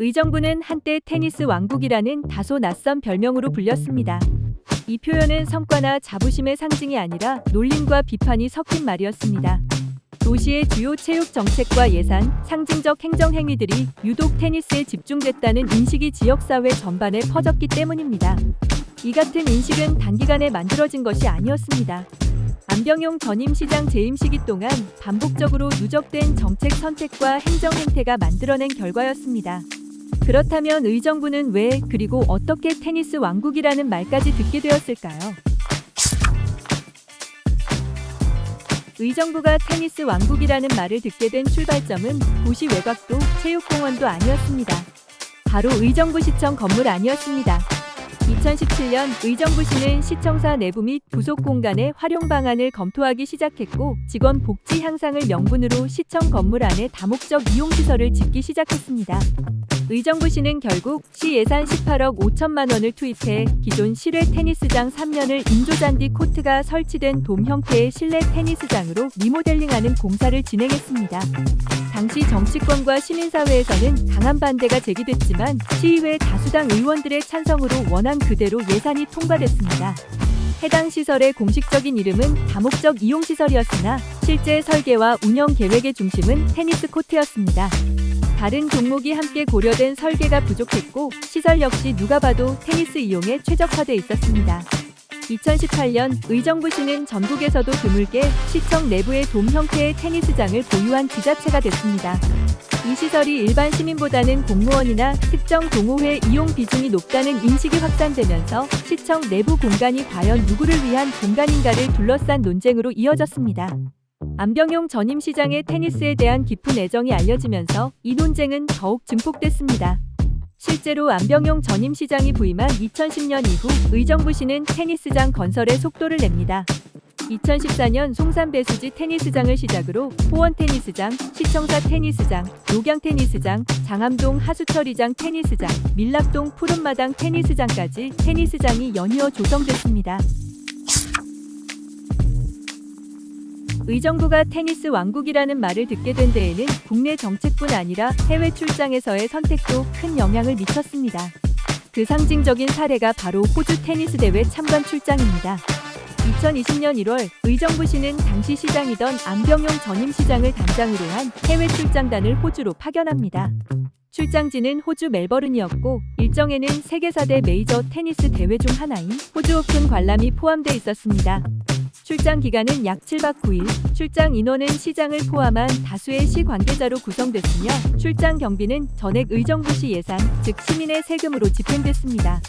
의정부는 한때 테니스 왕국이라는 다소 낯선 별명으로 불렸습니다. 이 표현은 성과나 자부심의 상징이 아니라 놀림과 비판이 섞인 말이었습니다. 도시의 주요 체육 정책과 예산, 상징적 행정 행위들이 유독 테니스에 집중됐다는 인식이 지역사회 전반에 퍼졌기 때문입니다. 이 같은 인식은 단기간에 만들어진 것이 아니었습니다. 안병용 전임 시장 재임 시기 동안 반복적으로 누적된 정책 선택과 행정 행태가 만들어낸 결과였습니다. 그렇다면 의정부는 왜 그리고 어떻게 테니스 왕국이라는 말까지 듣게 되었을까요? 의정부가 테니스 왕국이라는 말을 듣게 된 출발점은 도시 외곽도 체육공원도 아니었습니다. 바로 의정부시청 건물 안이었습니다. 2017년 의정부시는 시청사 내부 및 부속 공간의 활용 방안을 검토하기 시작했고 직원 복지 향상을 명분으로 시청 건물 안에 다목적 이용시설을 짓기 시작했습니다. 의정부시는 결국 시 예산 18억 5천만 원을 투입해 기존 실외 테니스장 3면을 인조잔디 코트가 설치된 돔 형태의 실내 테니스장으로 리모델링하는 공사를 진행했습니다. 당시 정치권과 시민사회에서는 강한 반대가 제기됐지만 시의회 다수당 의원들의 찬성으로 원안 그대로 예산이 통과됐습니다. 해당 시설의 공식적인 이름은 다목적 이용시설이었으나 실제 설계와 운영 계획의 중심은 테니스 코트였습니다. 다른 종목이 함께 고려된 설계가 부족했고 시설 역시 누가 봐도 테니스 이용에 최적화돼 있었습니다. 2018년 의정부시는 전국에서도 드물게 시청 내부의 돔 형태의 테니스장을 보유한 지자체가 됐습니다. 이 시설이 일반 시민보다는 공무원이나 특정 동호회 이용 비중이 높다는 인식이 확산되면서 시청 내부 공간이 과연 누구를 위한 공간인가를 둘러싼 논쟁으로 이어졌습니다. 안병용 전임 시장의 테니스에 대한 깊은 애정이 알려지면서 이 논쟁은 더욱 증폭됐습니다. 실제로 안병용 전임 시장이 부임한 2010년 이후 의정부시는 테니스장 건설에 속도를 냅니다. 2014년 송산 배수지 테니스장을 시작으로 호원 테니스장, 시청사 테니스장, 녹양 테니스장, 장암동 하수처리장 테니스장, 밀락동 푸른마당 테니스장까지 테니스장이 연이어 조성됐습니다. 의정부가 테니스 왕국이라는 말을 듣게 된 데에는 국내 정책뿐 아니라 해외 출장에서의 선택도 큰 영향을 미쳤습니다. 그 상징적인 사례가 바로 호주 테니스 대회 참관 출장입니다. 2020년 1월 의정부시는 당시 시장이던 안병용 전임 시장을 단장으로 한 해외 출장단을 호주로 파견합니다. 출장지는 호주 멜버른이었고 일정에는 세계 4대 메이저 테니스 대회 중 하나인 호주 오픈 관람이 포함돼 있었습니다. 출장 기간은 약 7박 9일, 출장 인원은 시장을 포함한 다수의 시 관계자로 구성됐으며 출장 경비는 전액 의정부시 예산, 즉 시민의 세금으로 집행됐습니다.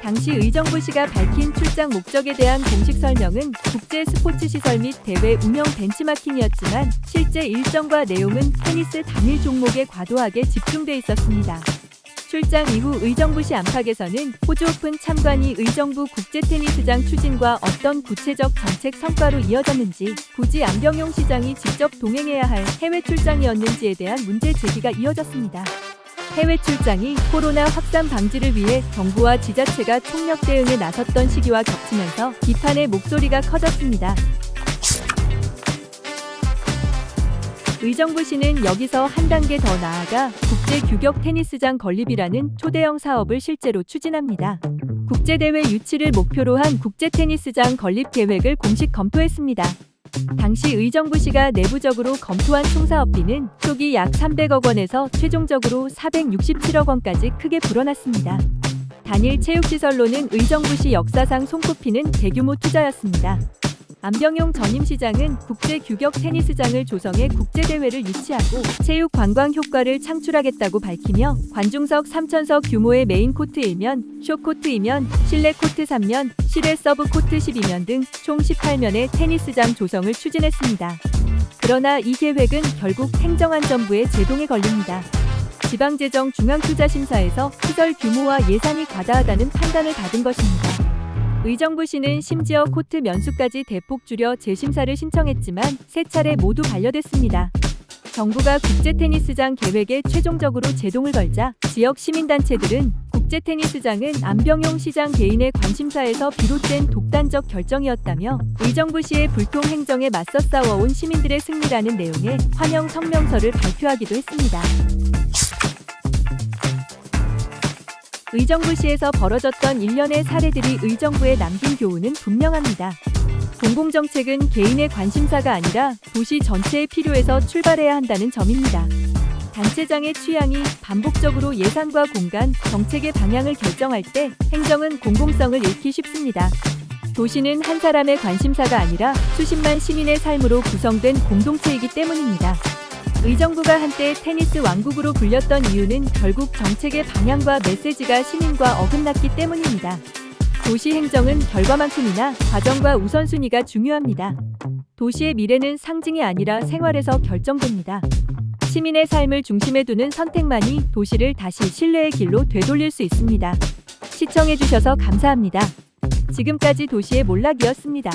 당시 의정부시가 밝힌 출장 목적에 대한 공식 설명은 국제 스포츠 시설 및 대회 운영 벤치마킹이었지만 실제 일정과 내용은 테니스 단일 종목에 과도하게 집중돼 있었습니다. 출장 이후 의정부시 안팎에서는 호주 오픈 참관이 의정부 국제 테니스장 추진과 어떤 구체적 정책 성과로 이어졌는지, 굳이 안병용 시장이 직접 동행해야 할 해외 출장이었는지에 대한 문제 제기가 이어졌습니다. 해외 출장이 코로나 확산 방지를 위해 정부와 지자체가 총력 대응에 나섰던 시기와 겹치면서 비판의 목소리가 커졌습니다. 의정부시는 여기서 한 단계 더 나아가 국제 규격 테니스장 건립이라는 초대형 사업을 실제로 추진합니다. 국제대회 유치를 목표로 한 국제 테니스장 건립 계획을 공식 검토했습니다. 당시 의정부시가 내부적으로 검토한 총사업비는 초기 약 300억 원에서 최종적으로 467억 원까지 크게 불어났습니다. 단일 체육시설로는 의정부시 역사상 손꼽히는 대규모 투자였습니다. 안병용 전임 시장은 국제 규격 테니스장을 조성해 국제대회를 유치하고 체육 관광 효과를 창출하겠다고 밝히며 관중석 3,000석 규모의 메인 코트 1면, 쇼코트 2면, 실내 코트 3면, 실외 서브 코트 12면 등 총 18면의 테니스장 조성을 추진했습니다. 그러나 이 계획은 결국 행정안전부의 제동에 걸립니다. 지방재정중앙투자심사에서 시설 규모와 예산이 과다하다는 판단을 받은 것입니다. 의정부시는 심지어 코트 면수까지 대폭 줄여 재심사를 신청했지만 3차례 모두 반려됐습니다. 정부가 국제 테니스장 계획에 최종적으로 제동을 걸자 지역 시민단체들은 국제 테니스장은 안병용 시장 개인의 관심사에서 비롯된 독단적 결정이었다며 의정부시의 불통 행정에 맞서 싸워온 시민들의 승리라는 내용의 환영 성명서를 발표하기도 했습니다. 의정부시에서 벌어졌던 일련의 사례들이 의정부에 남긴 교훈은 분명합니다. 공공정책은 개인의 관심사가 아니라 도시 전체의 필요에서 출발해야 한다는 점입니다. 단체장의 취향이 반복적으로 예산과 공간, 정책의 방향을 결정할 때 행정은 공공성을 잃기 쉽습니다. 도시는 한 사람의 관심사가 아니라 수십만 시민의 삶으로 구성된 공동체이기 때문입니다. 의정부가 한때 테니스 왕국으로 불렸던 이유는 결국 정책의 방향과 메시지가 시민과 어긋났기 때문입니다. 도시 행정은 결과만큼이나 과정과 우선순위가 중요합니다. 도시의 미래는 상징이 아니라 생활에서 결정됩니다. 시민의 삶을 중심에 두는 선택만이 도시를 다시 신뢰의 길로 되돌릴 수 있습니다. 시청해주셔서 감사합니다. 지금까지 도시의 몰락이었습니다.